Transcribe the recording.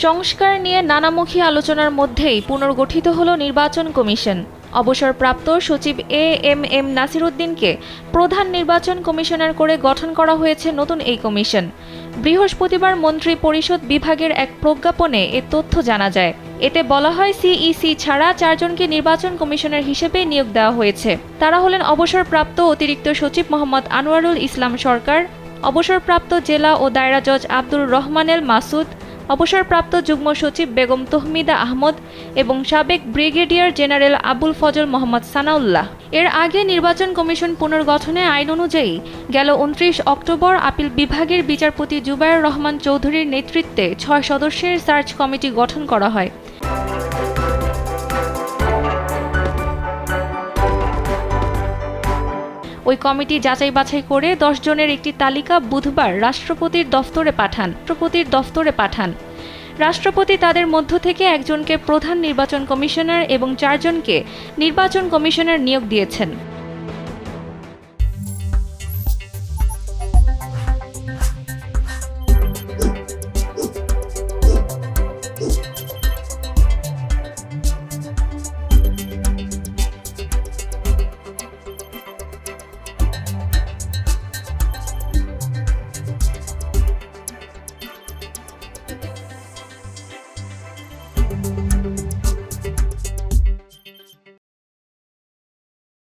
সংস্কার নিয়ে নানামুখী আলোচনার মধ্যেই পুনর্গঠিত হল নির্বাচন কমিশন। অবসরপ্রাপ্ত সচিব এম নাসির উদ্দিনকে প্রধান নির্বাচন কমিশনার করে গঠন করা হয়েছে নতুন এই কমিশন। বৃহস্পতিবার মন্ত্রী পরিষদ বিভাগের এক প্রজ্ঞাপনে এ তথ্য জানা যায়। এতে বলা হয়, সিইসি ছাড়া 4 জনকে নির্বাচন কমিশনার হিসেবে নিয়োগ দেওয়া হয়েছে। তারা হলেন অবসরপ্রাপ্ত অতিরিক্ত সচিব মোহাম্মদ আনোয়ারুল ইসলাম সরকার, অবসরপ্রাপ্ত জেলা ও দায়রা জজ আব্দুর রহমানেল মাসুদ, অবসরপ্রাপ্ত যুগ্ম সচিব বেগম তহমিদা আহমদ এবং সাবেক ব্রিগেডিয়ার জেনারেল আবুল ফজল মোহাম্মদ সানাউল্লাহ। এর আগে নির্বাচন কমিশন পুনর্গঠনে আইন অনুযায়ী গেল 29 অক্টোবর আপিল বিভাগের বিচারপতি জুবায়ের রহমান চৌধুরীর নেতৃত্বে 6 সদস্যের সার্চ কমিটি গঠন করা হয়। ওই কমিটি যাচাই বাছাই করে 10 জনের একটি তালিকা বুধবার রাষ্ট্রপতির দফতরে পাঠান। রাষ্ট্রপতি তাদের মধ্য থেকে একজনকে প্রধান নির্বাচন কমিশনার এবং 4 জনকে নির্বাচন কমিশনার নিয়োগ দিয়েছেন।